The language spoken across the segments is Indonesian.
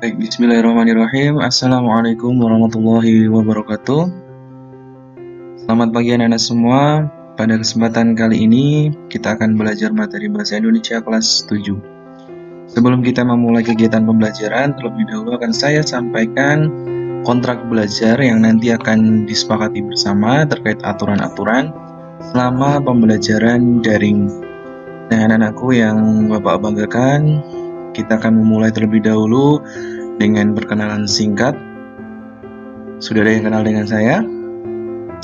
Baik, bismillahirrahmanirrahim. Assalamualaikum warahmatullahi wabarakatuh. Selamat pagi anak-anak semua. Pada kesempatan kali ini, kita akan belajar materi Bahasa Indonesia kelas 7. Sebelum kita memulai kegiatan pembelajaran, terlebih dahulu akan saya sampaikan kontrak belajar yang nanti akan disepakati bersama terkait aturan-aturan selama pembelajaran daring. Nah, anak-anakku yang Bapak banggakan, kita akan memulai terlebih dahulu dengan perkenalan singkat. Sudah ada yang kenal dengan saya?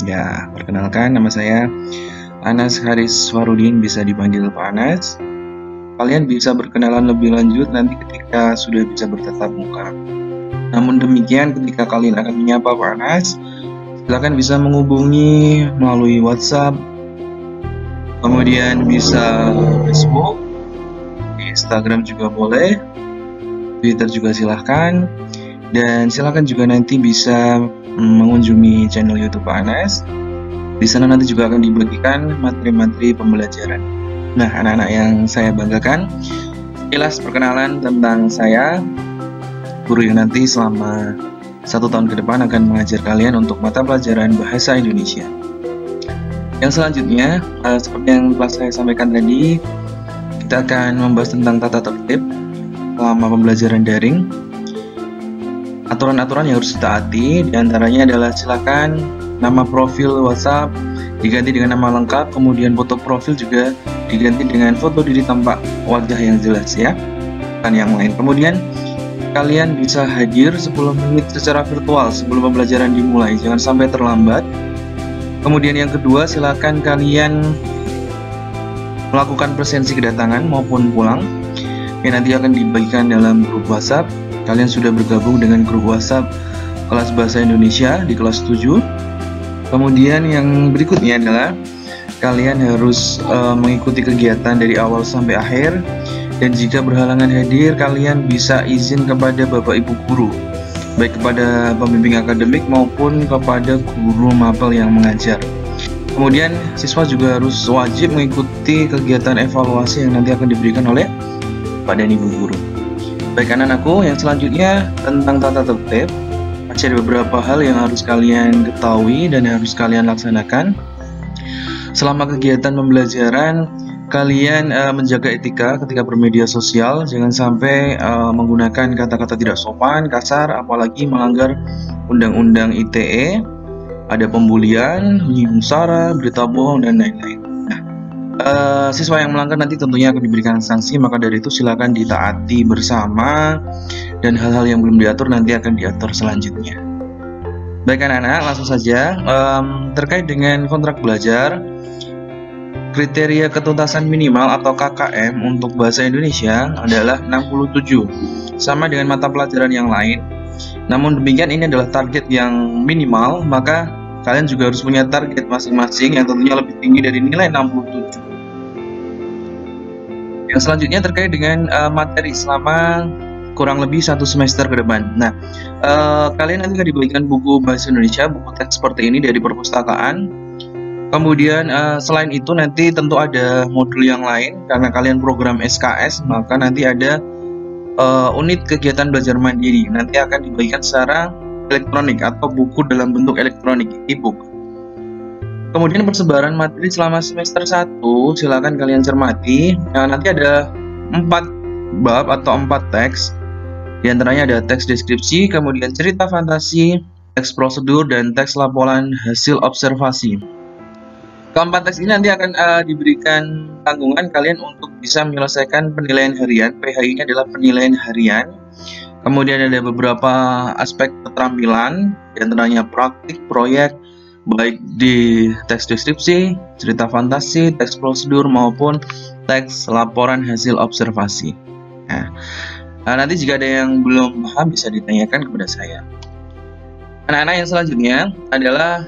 Ya, perkenalkan, nama saya Anas Haris Warudin, bisa dipanggil Pak Anas. Kalian bisa berkenalan lebih lanjut nanti ketika sudah bisa bertatap muka. Namun demikian, ketika kalian akan menyapa Pak Anas, silakan bisa menghubungi melalui WhatsApp, kemudian bisa Facebook, di Instagram juga boleh, Twitter juga silahkan, dan silahkan juga nanti bisa mengunjungi channel YouTube Pak Anas. Di sana nanti juga akan dibagikan materi-materi pembelajaran. Nah, anak-anak yang saya banggakan, sekilas perkenalan tentang saya, guru yang nanti selama 1 tahun ke depan akan mengajar kalian untuk mata pelajaran Bahasa Indonesia. Yang selanjutnya, seperti yang telah saya sampaikan tadi, kita akan membahas tentang tata tertib selama pembelajaran daring. Aturan-aturan yang harus ditaati diantaranya adalah silakan nama profil WhatsApp diganti dengan nama lengkap, kemudian foto profil juga diganti dengan foto diri tampak wajah yang jelas ya, bukan yang lain. Kemudian kalian bisa hadir 10 menit secara virtual sebelum pembelajaran dimulai, jangan sampai terlambat. Kemudian yang kedua, silakan kalian melakukan presensi kedatangan maupun pulang yang nanti akan dibagikan dalam grup WhatsApp. Kalian sudah bergabung dengan grup WhatsApp kelas Bahasa Indonesia di kelas 7. Kemudian yang berikutnya adalah kalian harus mengikuti kegiatan dari awal sampai akhir, dan jika berhalangan hadir kalian bisa izin kepada Bapak Ibu guru, baik kepada pembimbing akademik maupun kepada guru mapel yang mengajar. Kemudian siswa juga harus wajib mengikuti kegiatan evaluasi yang nanti akan diberikan oleh Pak dan Ibu guru. Baik anak-anakku, yang selanjutnya tentang tata tertib. Masih ada beberapa hal yang harus kalian ketahui dan harus kalian laksanakan selama kegiatan pembelajaran. Kalian menjaga etika ketika bermedia sosial, jangan sampai menggunakan kata-kata tidak sopan, kasar, apalagi melanggar undang-undang ITE, ada pembulian, menyinggung sara, berita bohong, dan lain-lain. Nah, siswa yang melanggar nanti tentunya akan diberikan sanksi, maka dari itu silakan ditaati bersama, dan hal-hal yang belum diatur nanti akan diatur selanjutnya. Baik anak-anak, langsung saja terkait dengan kontrak belajar. Kriteria ketuntasan minimal atau KKM untuk Bahasa Indonesia adalah 67, sama dengan mata pelajaran yang lain. Namun demikian, ini adalah target yang minimal, maka kalian juga harus punya target masing-masing yang tentunya lebih tinggi dari nilai 67. Yang selanjutnya terkait dengan materi selama kurang lebih 1 semester ke depan. Nah, kalian nanti akan diberikan buku Bahasa Indonesia, buku teks seperti ini dari perpustakaan. Kemudian selain itu nanti tentu ada modul yang lain, karena kalian program SKS, maka nanti ada unit kegiatan belajar mandiri, nanti akan dibagikan secara elektronik atau buku dalam bentuk elektronik, e-book. Kemudian persebaran materi selama semester 1 silakan kalian cermati. Nah, nanti ada 4 bab atau 4 teks. Di antaranya ada teks deskripsi, kemudian cerita fantasi, teks prosedur, dan teks laporan hasil observasi. Keempat teks ini nanti akan diberikan tanggungan kalian untuk bisa menyelesaikan penilaian harian. PHI-nya adalah penilaian harian. Kemudian ada beberapa aspek keterampilan, di antaranya praktik, proyek, baik di teks deskripsi, cerita fantasi, teks prosedur, maupun teks laporan hasil observasi. Nah, nanti jika ada yang belum paham bisa ditanyakan kepada saya. Anak-anak, yang selanjutnya adalah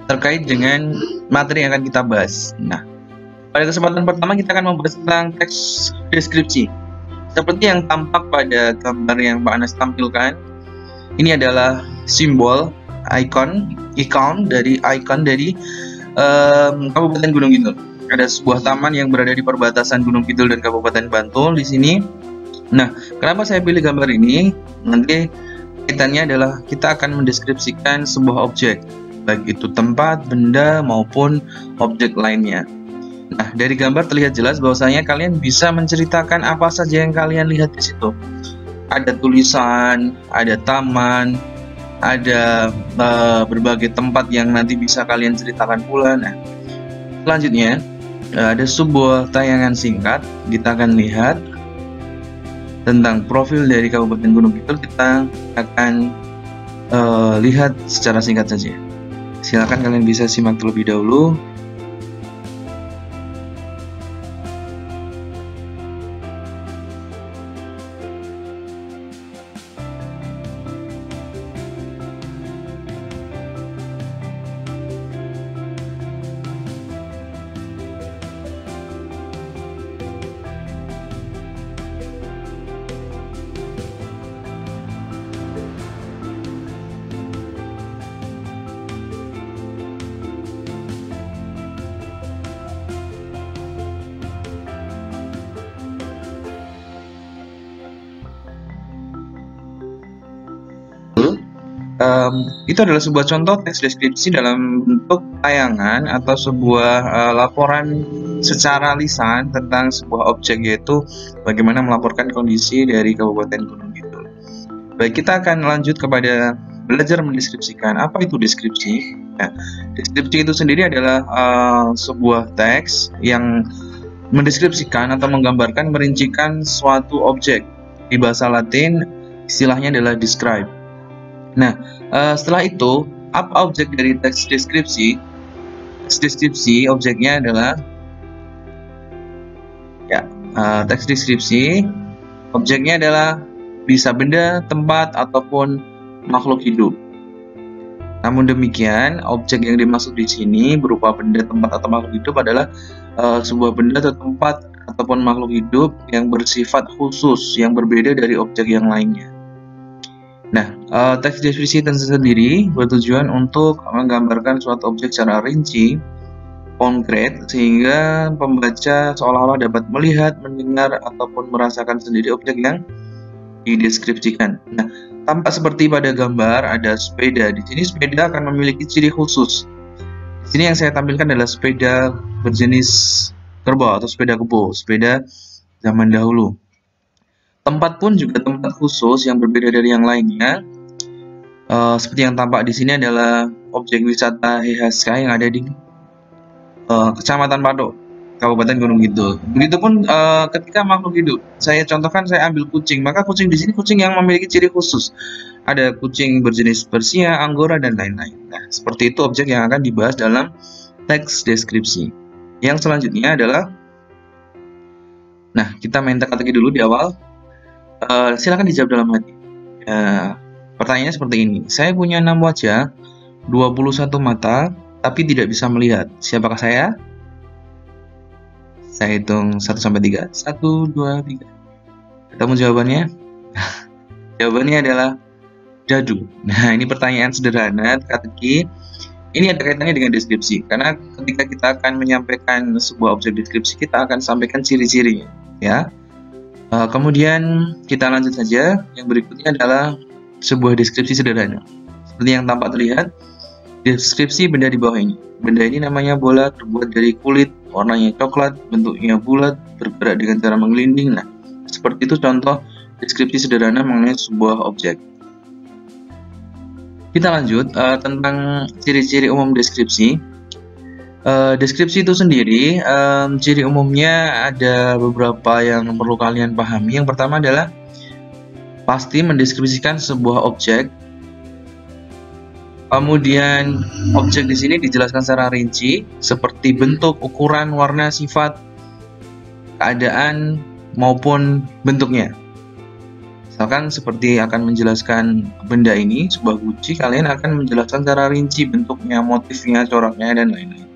terkait dengan materi yang akan kita bahas. Nah, pada kesempatan pertama kita akan membahas tentang teks deskripsi. Seperti yang tampak pada gambar yang Pak Anas tampilkan, ini adalah simbol ikon dari Kabupaten Gunung Kidul. Ada sebuah taman yang berada di perbatasan Gunung Kidul dan Kabupaten Bantul. Di sini Nah, kenapa saya pilih gambar ini? Nanti kaitannya adalah kita akan mendeskripsikan sebuah objek, baik itu tempat, benda, maupun objek lainnya. Nah, dari gambar terlihat jelas bahwasanya kalian bisa menceritakan apa saja yang kalian lihat di situ. Ada tulisan, ada taman, ada berbagai tempat yang nanti bisa kalian ceritakan pula. Nah, selanjutnya ada sebuah tayangan singkat, kita akan lihat tentang profil dari Kabupaten Gunung Kidul. Kita akan lihat secara singkat saja. Silakan kalian bisa simak terlebih dahulu. Itu adalah sebuah contoh teks deskripsi dalam bentuk tayangan atau sebuah laporan secara lisan tentang sebuah objek, yaitu bagaimana melaporkan kondisi dari Kabupaten Gunung Kidul. Baik, kita akan lanjut kepada belajar mendeskripsikan. Apa itu deskripsi? Nah, deskripsi itu sendiri adalah sebuah teks yang mendeskripsikan atau menggambarkan, merincikan suatu objek. Di bahasa Latin istilahnya adalah describe. Nah, setelah itu, apa objek dari teks deskripsi? Teks deskripsi objeknya adalah teks deskripsi objeknya adalah bisa benda, tempat, ataupun makhluk hidup. Namun demikian, objek yang dimaksud di sini berupa benda, tempat, atau makhluk hidup adalah sebuah benda atau tempat ataupun makhluk hidup yang bersifat khusus, yang berbeda dari objek yang lainnya. Nah, teks deskripsi sendiri bertujuan untuk menggambarkan suatu objek secara rinci, konkret, sehingga pembaca seolah-olah dapat melihat, mendengar, ataupun merasakan sendiri objek yang dideskripsikan. Nah, tampak seperti pada gambar ada sepeda. Di sini sepeda akan memiliki ciri khusus. Di sini yang saya tampilkan adalah sepeda berjenis kerbau atau sepeda kebo, sepeda zaman dahulu. Tempat pun juga tempat khusus yang berbeda dari yang lainnya. Seperti yang tampak di sini adalah objek wisata HHSK yang ada di Kecamatan Patok, Kabupaten Gunung Kidul. Begitupun ketika makhluk hidup. Saya contohkan, saya ambil kucing. Maka kucing di sini kucing yang memiliki ciri khusus. Ada kucing berjenis Persia, Anggora, dan lain-lain. Nah, seperti itu objek yang akan dibahas dalam teks deskripsi. Yang selanjutnya adalah, nah, kita main teka-teki dulu di awal. Silakan dijawab dalam hati. Pertanyaannya seperti ini. Saya punya 6 wajah, 21 mata, tapi tidak bisa melihat. Siapakah saya? Saya hitung 1-3. 1, 2, 3. Ketemu jawabannya? Jawabannya adalah dadu. Nah, ini pertanyaan sederhana, teka-teki. Ini ada kaitannya dengan deskripsi. Karena ketika kita akan menyampaikan sebuah objek deskripsi, kita akan sampaikan ciri-cirinya, ya. Kemudian kita lanjut saja. Yang berikutnya adalah sebuah deskripsi sederhana. Seperti yang tampak terlihat, deskripsi benda di bawah ini. Benda ini namanya bola, terbuat dari kulit, warnanya coklat, bentuknya bulat, bergerak dengan cara menggelinding. Nah, seperti itu contoh deskripsi sederhana mengenai sebuah objek. Kita lanjut tentang ciri-ciri umum deskripsi. Deskripsi itu sendiri, ciri umumnya ada beberapa yang perlu kalian pahami. Yang pertama adalah pasti mendeskripsikan sebuah objek. Kemudian objek di sini dijelaskan secara rinci, seperti bentuk, ukuran, warna, sifat, keadaan, maupun bentuknya. Misalkan seperti akan menjelaskan benda ini, sebuah guci, kalian akan menjelaskan secara rinci bentuknya, motifnya, coraknya, dan lain-lain.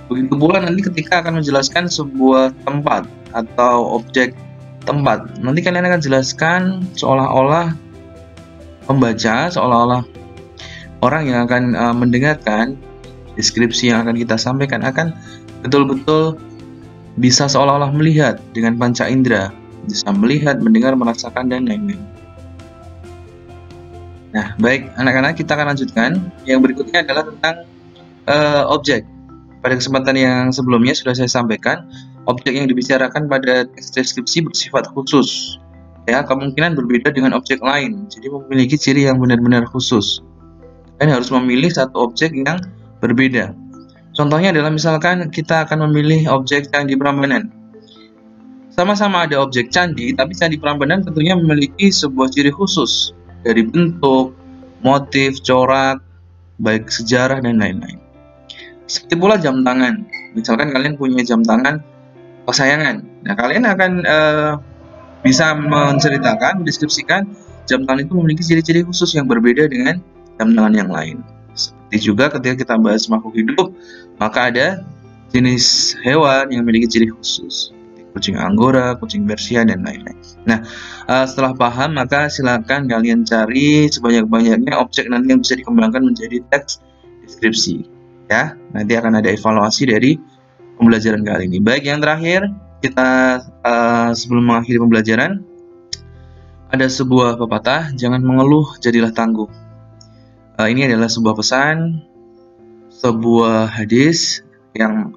Begitu pula nanti ketika akan menjelaskan sebuah tempat atau objek tempat, nanti kalian akan jelaskan seolah-olah pembaca, seolah-olah orang yang akan mendengarkan deskripsi yang akan kita sampaikan akan betul-betul bisa seolah-olah melihat dengan panca indera bisa melihat, mendengar, merasakan, dan lain-lain. Nah, baik anak-anak, kita akan lanjutkan. Yang berikutnya adalah tentang objek. Pada kesempatan yang sebelumnya sudah saya sampaikan, objek yang dibicarakan pada teks deskripsi bersifat khusus. Ya, kemungkinan berbeda dengan objek lain, jadi memiliki ciri yang benar-benar khusus. Kalian harus memilih satu objek yang berbeda. Contohnya adalah misalkan kita akan memilih objek Candi Prambanan. Sama-sama ada objek candi, tapi Candi Prambanan tentunya memiliki sebuah ciri khusus dari bentuk, motif, corak, baik sejarah, dan lain-lain. Seperti pula jam tangan. Misalkan kalian punya jam tangan kesayangan. Nah, kalian akan bisa menceritakan, mendeskripsikan jam tangan itu memiliki ciri-ciri khusus yang berbeda dengan jam tangan yang lain. Seperti juga ketika kita bahas makhluk hidup, maka ada jenis hewan yang memiliki ciri khusus. Kucing Anggora, kucing Persia, dan lain-lain. Nah, setelah paham, maka silakan kalian cari sebanyak-banyaknya objek nanti yang bisa dikembangkan menjadi teks deskripsi. Ya, nanti akan ada evaluasi dari pembelajaran kali ini. Baik, yang terakhir, kita sebelum mengakhiri pembelajaran, ada sebuah pepatah, jangan mengeluh, jadilah tangguh. Ini adalah sebuah pesan, sebuah hadis yang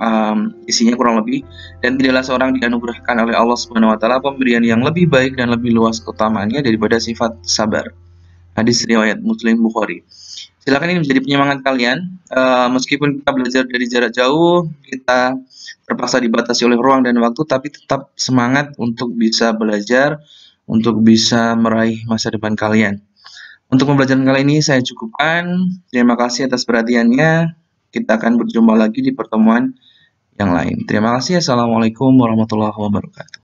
isinya kurang lebih, dan tidaklah seorang dianugerahkan oleh Allah Subhanahu wa taala pemberian yang lebih baik dan lebih luas keutamaannya daripada sifat sabar. Hadis riwayat Muslim, Bukhari. Silakan ini menjadi penyemangat kalian. Meskipun kita belajar dari jarak jauh, kita terpaksa dibatasi oleh ruang dan waktu, tapi tetap semangat untuk bisa belajar, untuk bisa meraih masa depan kalian. Untuk pembelajaran kali ini saya cukupkan. Terima kasih atas perhatiannya. Kita akan berjumpa lagi di pertemuan yang lain. Terima kasih. Assalamualaikum warahmatullahi wabarakatuh.